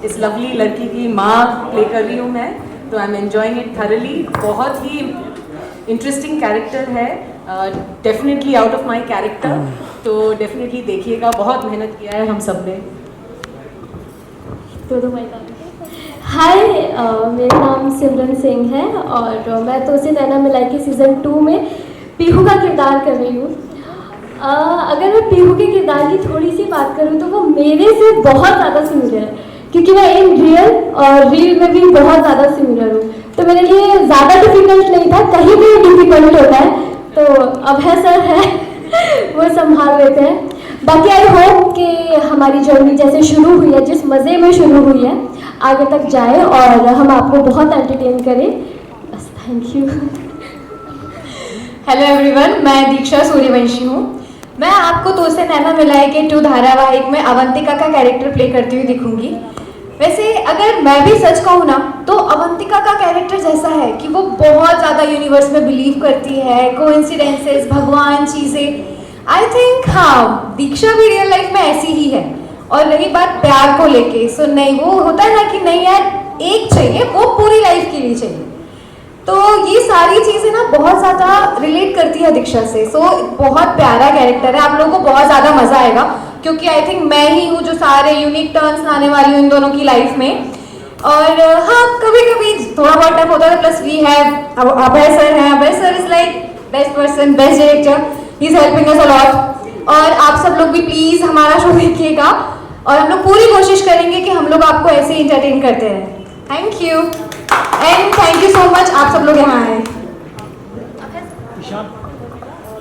इस लवली लड़की की माँ प्ले कर रही हूँ मैं, तो I am enjoying it thoroughly. बहुत ही इंटरेस्टिंग कैरेक्टर है, definitely out of my character, तो डेफिनेटली देखिएगा। बहुत मेहनत किया है हम सब ने। हाय, मेरा नाम सिमरन सिंह है और मैं तो उसी नैना मिलाई के सीज़न 2 में पीहू का किरदार कर रही हूँ। अगर मैं पीहू के किरदार की थोड़ी सी बात करूँ तो वो मेरे से बहुत ज़्यादा सिमिलर है, क्योंकि मैं इन रियल और रील में भी बहुत ज़्यादा सिमिलर हूँ। तो मेरे लिए ज़्यादा डिफिकल्ट नहीं था, कहीं भी डिफिकल्ट होता है तो अभय सर है वो संभाल लेते हैं। बाकी आई होप कि हमारी जर्नी जैसे शुरू हुई है, जिस मज़े में शुरू हुई है, आगे तक जाए और हम आपको बहुत एंटरटेन करें। बस थैंक यू। हेलो एवरीवन, मैं दीक्षा सूर्यवंशी हूँ। मैं आपको तो से नैना मिलाई के 2 धारावाहिक में अवंतिका का कैरेक्टर प्ले करती हुई दिखूंगी। वैसे अगर मैं भी सच कहूँ ना तो अवंतिका का कैरेक्टर जैसा है कि वो बहुत ज़्यादा यूनिवर्स में बिलीव करती है, कोइंसिडेंसेस, भगवान, चीज़ें। आई थिंक हाँ, दीक्षा भी रियल लाइफ में ऐसी ही है। और रही बात प्यार को लेके, सो नहीं, वो होता है ना कि नहीं यार एक चाहिए, वो पूरी लाइफ के लिए चाहिए। तो ये सारी चीज़ें ना बहुत ज़्यादा रिलेट करती है दीक्षा से। सो बहुत प्यारा कैरेक्टर है, आप लोगों को बहुत ज़्यादा मज़ा आएगा, क्योंकि आई थिंक मैं ही हूँ जो सारे यूनिक टर्न्स लाने वाली हूँ इन दोनों की लाइफ में। और हाँ, कभी कभी थोड़ा बहुत टफ होता है। Plus we have Abhay sir हैं। अभय sir is like best person, best director, he is helping us a lot. और आप सब लोग भी प्लीज़ हमारा शो देखिएगा और हम लोग पूरी कोशिश करेंगे कि हम लोग आपको ऐसे ही इंटरटेन करते रहें। Thank you and thank you so much, आप सब लोग यहाँ आए।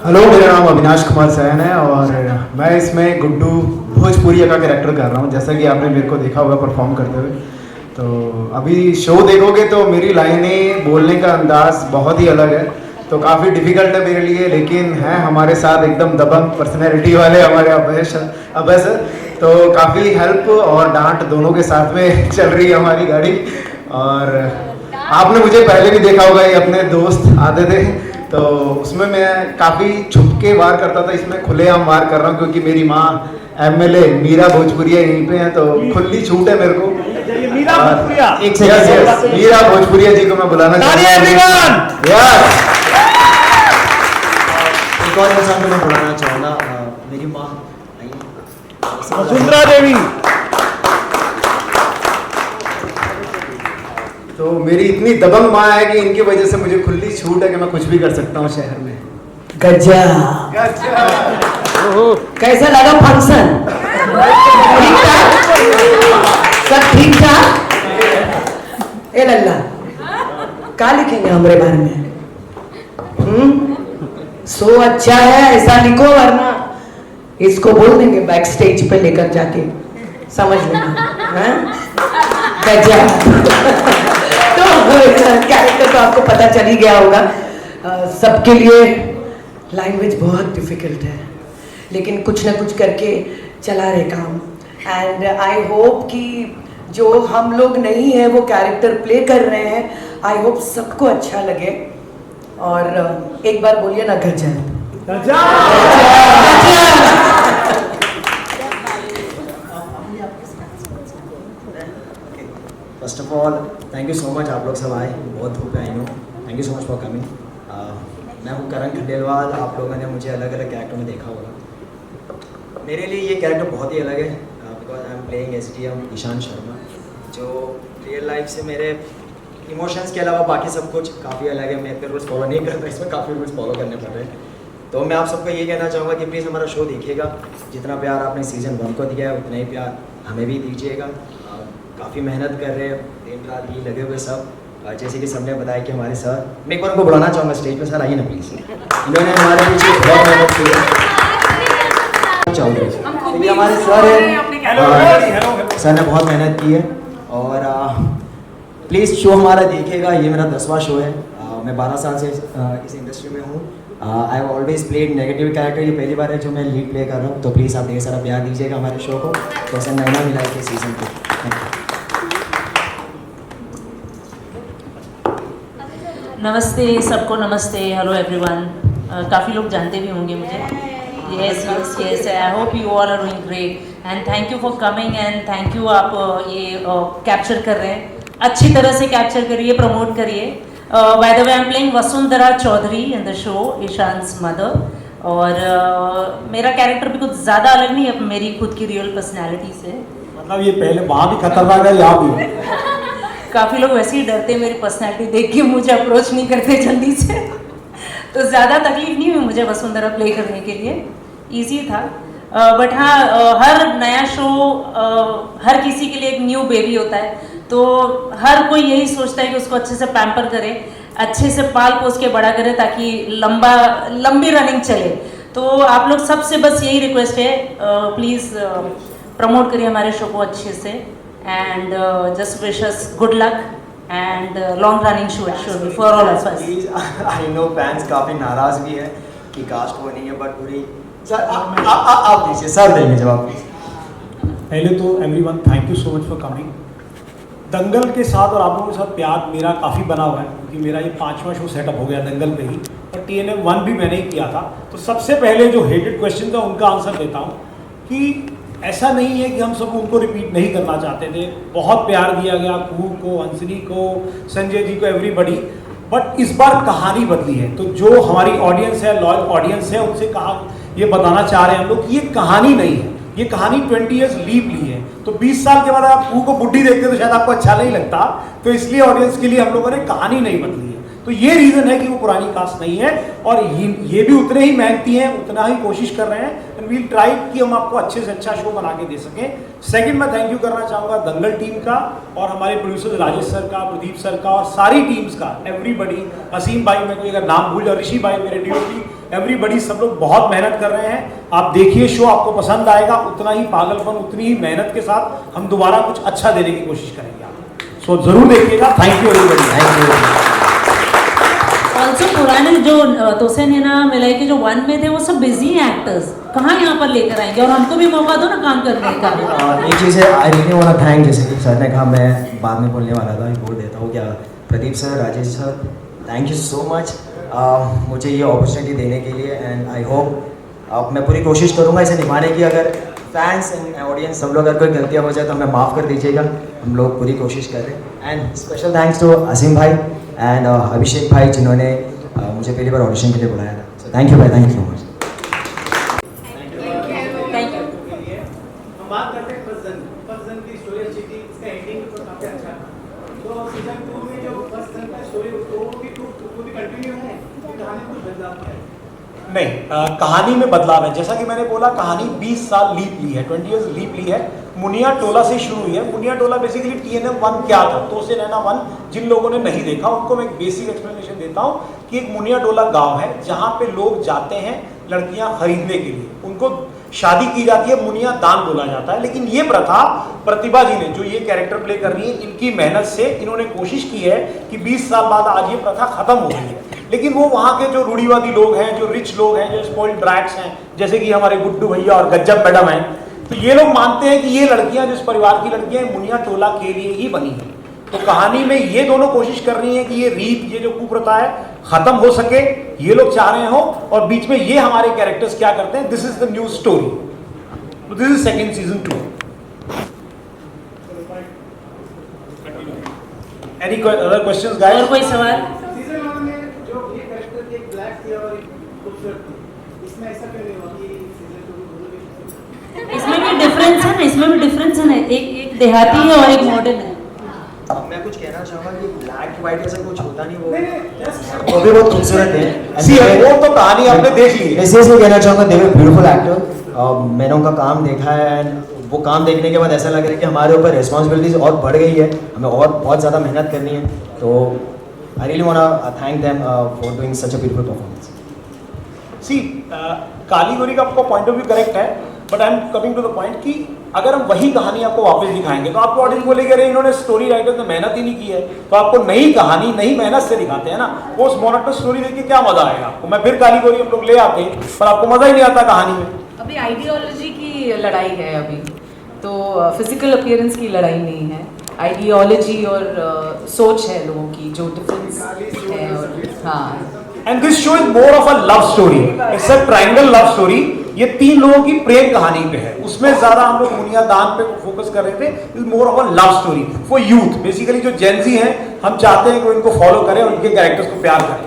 हेलो, मेरा नाम अविनाश कुमार सैन है और मैं इसमें गुड्डू भोजपुरिया का कैरेक्टर कर रहा हूँ, जैसा कि आपने मेरे को देखा होगा परफॉर्म करते हुए। तो अभी शो देखोगे तो मेरी लाइनें, बोलने का अंदाज बहुत ही अलग है, तो काफ़ी डिफिकल्ट है मेरे लिए, लेकिन हैं हमारे साथ एकदम दबंग पर्सनैलिटी वाले हमारे अभय सर, तो काफ़ी हेल्प और डांट दोनों के साथ में चल रही है हमारी गाड़ी। और आपने मुझे पहले भी देखा होगा, ये अपने दोस्त आते थे तो उसमें मैं काफ़ी छुप के वार करता था, इसमें खुलेआम वार कर रहा हूँ क्योंकि मेरी माँ MLA मीरा भोजपुरिया यहीं पे हैं, तो खुली छूट है मेरे को। मीरा भोजपुरिया जी को मैं बुलाना चाहता हूँ। एक और इंसान को मैं बुलाना चाहूँगा, मेरी माँ वसुंधरा देवी। तो मेरी इतनी दबंग माँ है कि इनकी वजह से मुझे खुली छूट है कि मैं कुछ भी कर सकता हूँ शहर में। गज्जा कैसा लगा फंक्शन? ठीक ठाक, सब ठीक ठाक। ए लल्ला, क्या लिखेंगे हमारे बारे में? सो अच्छा है ऐसा लिखो, वरना इसको बोल देंगे बैक स्टेज पे लेकर जाके, समझ लेना। गज्जा तो कैरेक्टर तो आपको पता चल ही गया होगा। सबके लिए लैंग्वेज बहुत डिफिकल्ट है, लेकिन कुछ ना कुछ करके चला रहे काम। एंड आई होप कि जो हम लोग नहीं है वो कैरेक्टर प्ले कर रहे हैं, आई होप सबको अच्छा लगे। और एक बार बोलिए ना, गजब first of all thank you so much, आप लोग सब आए, बहुत धूप है I know, thank you so much for coming. मैं हूँ करण खंडेलवाल, आप लोगों ने मुझे अलग अलग कैरेक्टर में देखा होगा। मेरे लिए ये कैरेक्टर बहुत ही अलग है, because I am playing SDM Ishaan Sharma, जो रियल लाइफ से मेरे इमोशंस के अलावा बाकी सब कुछ काफ़ी अलग है। मैं इतने रूल्स फॉलो नहीं करता, इसमें काफ़ी रूल्स फॉलो करने पड़ रहे हैं। तो मैं आप सबको ये कहना चाहूँगा कि प्लीज़ हमारा शो देखिएगा, जितना प्यार आपने सीज़न 1 को दिया है उतना ही प्यार हमें भी दीजिएगा। काफ़ी मेहनत कर रहे हैं, दिन रात ही लगे हुए सब। जैसे कि सबने बताया कि हमारे सर, मैं एक बार उनको बुलाना चाहूँगा स्टेज पे, सर आइए ना प्लीज़। इन्होंने हमारे पीछे बहुत मेहनत की है, चाहूँगी हमारे सर है, सर ने बहुत मेहनत की है। और प्लीज़ शो हमारा देखिएगा, ये मेरा 10वां शो है। मैं 12 साल से इस इंडस्ट्री में हूँ। I have always played negative character, ये पहली बार है जो मैं लीड प्ले कर रहा हूँ, तो प्लीज़ आप ढेर सारा प्यार दीजिएगा हमारे शो को, जैसे नैना मिलाई के सीज़न को। नमस्ते सबको, नमस्ते, हेलो एवरीवन। काफ़ी लोग जानते भी होंगे मुझे। Yes, I hope you all are doing great and thank you for coming and thank you आप ये कैप्चर कर रहे हैं, अच्छी तरह से कैप्चर करिए, प्रमोट करिए. By the way I am playing Vasundhara Chaudhary in the show, Ishaan's mother. और मेरा कैरेक्टर भी कुछ ज़्यादा अलग नहीं है मेरी खुद की रियल पर्सनैलिटी से. मतलब ये पहले वहाँ भी खतरनाक है, यहाँ भी. काफ़ी लोग वैसे ही डरते हैं मेरी पर्सनैलिटी देख के, मुझे अप्रोच नहीं करते जल्दी से. तो ज़्यादा तकलीफ नहीं हुई मुझे वसुंधरा प्ले करने के लिए, ईजी था. बट हाँ, हर नया शो हर किसी के लिए एक न्यू बेबी होता है, तो हर कोई यही सोचता है कि उसको अच्छे से पैम्पर करे, अच्छे से पाल पोस के बड़ा करे ताकि लंबी रनिंग चले. तो आप लोग सबसे बस यही रिक्वेस्ट है, प्लीज़ प्रमोट करिए हमारे शो को अच्छे से. And just wish us good luck and long running show for all of us. I know fans काफ़ी नाराज़ भी है कि कास्ट वो नहीं है, बट पूरी सर आप दीजिए, सर देंगे जवाब. पहले तो everyone thank you so much for coming. Dangal के साथ और आप लोगों के साथ प्यार मेरा काफ़ी बना हुआ है, क्योंकि मेरा ये 5वां शो सेटअप हो गया दंगल पे ही, और TNM 1 भी मैंने ही किया था. तो सबसे पहले जो हेटेड क्वेश्चन था उनका आंसर देता हूँ कि ऐसा नहीं है कि हम सब उनको रिपीट नहीं करना चाहते थे. बहुत प्यार दिया गया कुहू को, हंसनी को, संजय जी को, एवरीबडी. बट इस बार कहानी बदली है. तो जो हमारी ऑडियंस है, लॉयल ऑडियंस है, उनसे कहा ये बताना चाह रहे हैं हम लोग कि ये कहानी नहीं है, ये कहानी 20 ईयर्स लीप ली है. तो 20 साल के बाद आप कुहू को बुढ़ी देखते तो शायद आपको अच्छा नहीं लगता. तो इसलिए ऑडियंस के लिए हम लोगों ने कहानी नहीं बदली है. तो ये रीज़न है कि वो पुरानी कास्ट नहीं है, और ये भी उतने ही मेहनती हैं, उतना ही कोशिश कर रहे हैं. एंड वील ट्राई कि हम आपको अच्छे से अच्छा शो बना के दे सकें. सेकंड, मैं थैंक यू करना चाहूँगा दंगल टीम का, और हमारे प्रोड्यूसर राजेश सर का, प्रदीप सर का, और सारी टीम्स का, एवरीबडी. असीम भाई, मैं कोई अगर नाम भूल जाऊँ, ऋषि भाई मेरे DOP, एवरीबडी, सब लोग बहुत मेहनत कर रहे हैं. आप देखिए शो, आपको पसंद आएगा. उतना ही पागलपन, उतनी ही मेहनत के साथ हम दोबारा कुछ अच्छा देने की कोशिश करेंगे. आप सो जरूर देखिएगा. Thank you everybody. Thank you. Also पुराने जो तोसे नैना मिलाई के जो 1 में थे वो सब बिजी हैं एक्टर्स, कहाँ यहाँ पर लेकर आएंगे, और हमको भी मौका दो ना काम करने का. एक चीज़ है, I really want to thank, जैसे कि सर ने कहा, मैं बाद में बोलने वाला था, बोल देता हूँ क्या, Pradeep sir, Rajesh sir, thank you so much मुझे ये अपॉर्चुनिटी देने के लिए. एंड आई होप मैं पूरी कोशिश करूँगा इसे निभाने की. अगर फैंस एंड ऑडियंस सब लोग अगर कोई गलतियाँ हो जाए तो हमें माफ़ कर दीजिएगा, हम लोग पूरी कोशिश कर रहे हैं. एंड स्पेशल थैंक्स टू असीम भाई एंड अभिषेक भाई, जिन्होंने मुझे पहली बार ऑडिशन के लिए बुलाया था. सो थैंक यू भाई, thank you so much. Thank you. हम बात करते हैं फर्स्ट जन की स्टोरी अच्छी थी, इसका एंडिंग तो काफी अच्छा था. तो सीजन 2 में जो फर्स्ट जन का स्टोरी वो भी कंटिन्यू है, कहानी कुछ बदलाव है? नहीं, कहानी में बदलाव है. जैसा कि मैंने बोला, कहानी 20 साल लीप ली है, 20 ईयर्स लीप ली है. मुनिया टोला से शुरू हुई है. मुनिया टोला बेसिकली TNM 1 क्या था, तो उसे नैना 1 जिन लोगों ने नहीं देखा उनको मैं एक बेसिक एक्सप्लेनेशन देता हूँ कि एक मुनिया टोला गांव है जहाँ पे लोग जाते हैं लड़कियाँ खरीदने के लिए, उनको शादी की जाती है, मुनिया दान बोला जाता है. लेकिन ये प्रथा प्रतिभा जी ने, जो ये कैरेक्टर प्ले कर रही है, इनकी मेहनत से इन्होंने कोशिश की है कि 20 साल बाद आज ये प्रथा खत्म हो गई है. लेकिन वो वहाँ के जो रूढ़िवादी लोग हैं, जो रिच लोग हैं, जो स्पॉइल्ड ब्रैट्स हैं, जैसे कि हमारे गुड्डू भैया और गज्जब मैडम हैं, तो ये लोग मानते हैं कि ये लड़कियां, जिस परिवार की लड़कियां मुनिया टोला के लिए ही बनी हैं. तो कहानी में ये दोनों कोशिश कर रही हैं कि ये रीत, ये जो कुप्रथा है, खत्म हो सके, ये लोग चाह रहे हो. और बीच में ये हमारे कैरेक्टर्स क्या करते हैं, this is the new story. This is second season 2. Any other questions guys? और कोई सवाल? सीजन 1 में जो ये कैरेक्टर एक ब्लैक थी और एक खूबसूरत थी, इसमें ऐसा क्यों नहीं हुआ कि सीजन 2 में दोनों भी? इसमें भी डिफरेंस है ना, इसमें भी डिफरेंस है ना, एक देहाती है और एक मॉडर्न है. मैं कुछ कहना चाहूँगा कि ब्लैक व्हाइट ऐसा कुछ होता नहीं, नहीं, वो भी बहुत खूबसूरत है. See, वो तो कहानी आपने देख ली है. इसलिए कहना चाहूँगा, दे वर ब्यूटीफुल एक्टर. मैंने उनका काम देखा है, एंड वो काम देखने के बाद ऐसा लग रहा है कि हमारे ऊपर रिस्पॉन्सिबिलिटीज और बढ़ गई है, हमें और बहुत ज़्यादा मेहनत करनी है. तो I really want to thank them for doing such a beautiful performance. See, काली गोरी का आपका पॉइंट ऑफ व्यू करेक्ट है, but I am coming to the point कि अगर हम वही कहानी आपको वापस दिखाएंगे तो आपको ऑडियंस बोलेगी अरे इन्होंने स्टोरी राइटर ने मेहनत ही नहीं की है. तो आपको नई कहानी नई मेहनत से दिखाते हैं ना, वो उस मोनोटोनस स्टोरी देख के क्या मजा आएगा आपको. मैं फिर काली गोरी हम लोग ले आते हैं, पर आपको मजा ही नहीं आता कहानी में. अभी आइडियोलॉजी की लड़ाई है अभी, तो फिजिकल अपीयरेंस की लड़ाई नहीं है, आइडियोलॉजी और सोच है लोगों की जो डिफरेंस है. और हाँ, And this show is more of a love story. It's a triangle love story. ये 3 लोगों की प्रेम कहानी पे है, उसमें ज्यादा हम लोग बुनियादान पे फोकस कर रहे थे, more of a love story for youth. Basically जो जेंजी हैं, हम चाहते हैं कि इनको फॉलो करें, उनके कैरेक्टर्स को प्यार करें।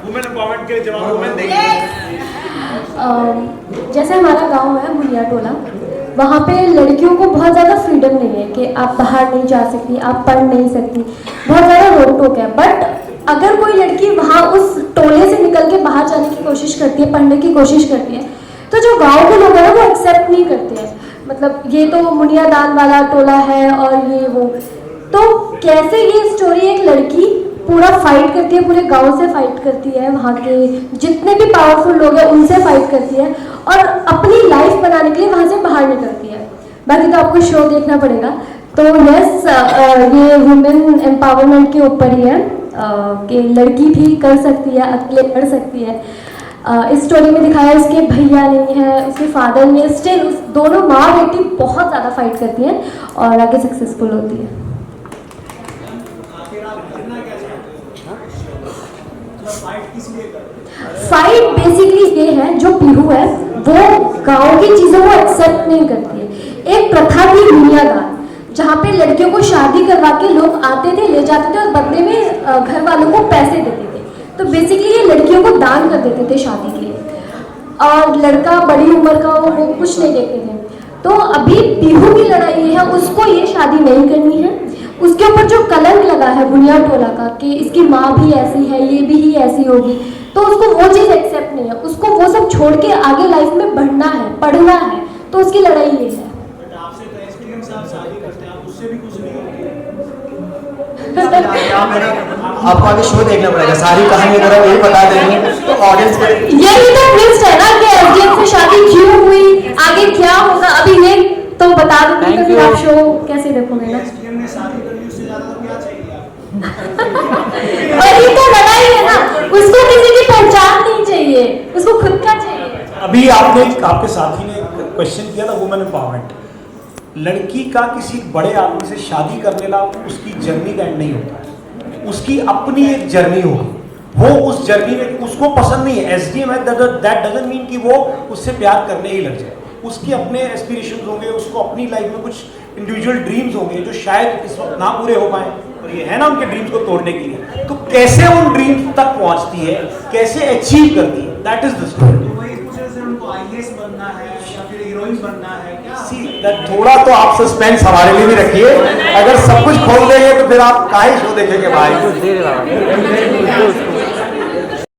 वुमेन एम्पावरमेंट के लिए जवाब वुमेन देंगे। जैसे हमारा गांव है बुनिया टोला, वहाँ पे लड़कियों को बहुत ज़्यादा फ्रीडम नहीं है कि आप बाहर नहीं जा सकती, आप पढ़ नहीं सकती, बहुत ज़्यादा रोक टोक है। बट अगर कोई लड़की वहाँ उस टोले से निकल के बाहर जाने की कोशिश करती है, पढ़ने की कोशिश करती है, तो जो गांव के लोग हैं वो एक्सेप्ट नहीं करते हैं। मतलब ये तो मुनियादान वाला टोला है और ये वो, तो कैसे ये स्टोरी एक लड़की पूरा फाइट करती है, पूरे गांव से फाइट करती है, वहाँ के जितने भी पावरफुल लोग हैं उनसे फाइट करती है और अपनी लाइफ बनाने के लिए वहाँ से बाहर निकलती है। बाकी तो आपको शो देखना पड़ेगा। तो यस, ये वुमेन एम्पावरमेंट के ऊपर ही है कि लड़की भी कर सकती है, अकेले पढ़ सकती है। इस स्टोरी में दिखाया उसके भैया नहीं है, उसके फादर नहीं है, स्टिल उस दोनों माँ बेटी बहुत ज़्यादा फाइट करती हैं और आगे सक्सेसफुल होती है। फाइट बेसिकली ये है, जो पीहू है वो गांव की चीज़ों को एक्सेप्ट नहीं करती है। एक प्रथा थी बुनियादान, जहाँ पे लड़कियों को शादी करवा के लोग आते थे, ले जाते थे और बदले में घर वालों को पैसे देते थे। तो बेसिकली ये लड़कियों को दान कर देते थे शादी के लिए, और लड़का बड़ी उम्र का हो वो कुछ नहीं देखते थे। तो अभी पीहू की लड़ाई है, उसको ये शादी नहीं करनी है। उसके ऊपर जो कलंक लगा है बुनिया टोला का कि इसकी माँ भी ऐसी है, ये भी ही ऐसी होगी, तो उसको वो चीज़ एक्सेप्ट नहीं है। उसको वो सब छोड़ के आगे लाइफ में बढ़ना है, पढ़ना है, तो उसकी लड़ाई ये है। आपसे तो एसडीएम साहब शादी करते हैं, आप उससे भी कुछ नहीं होती है। आपको आगे शो देखना पड़ेगा, सारी कहानी अगर आप यही बता देंगे तो ऑडियंस को यही तो ट्विस्ट है ना कि एसडीएम से शादी क्यों हुई, आगे क्या होगा, अभी ये तो बता दूंगी तो फिर आप शो कैसे देखोगे ना। एसडीएम ने शादी कर ली, उससे ज्यादा तो क्या चाहिए आपको? वही तो लड़ाई है ना, उसको किसी की पहचान नहीं चाहिए, उसको खुद का चाहिए। अभी आपके साथी ने क्वेश्चन किया था वुमेन एम्पावरमेंट। लड़की का किसी बड़े आदमी से शादी करने ला उसकी जर्नी का एंड नहीं होता है, उसकी अपनी एक जर्नी होगी। वो उस जर्नी में उसको पसंद नहीं है, एसडीएम है, दैट डजंट मीन कि वो उससे प्यार करने ही लग जाए। उसके अपने एस्पिरेशंस होंगे, उसको अपनी लाइफ में कुछ इंडिविजुअल ड्रीम्स होंगे जो शायद इस वक्त ना पूरे हो पाए, और ये है ना उनके ड्रीम्स को तोड़ने के लिए। तो कैसे उन ड्रीम्स तक पहुंचती है, कैसे अचीव करती है, दैट इज द स्टोरी। वही पूछ रहे थे, उनको आईएएस बनना है या फिर हीरोइन बनना है क्या? थोड़ा तो आप सस्पेंस हमारे लिए भी रखिए, अगर सब कुछ खोल देंगे तो फिर आप काहे शो देखेंगे भाई।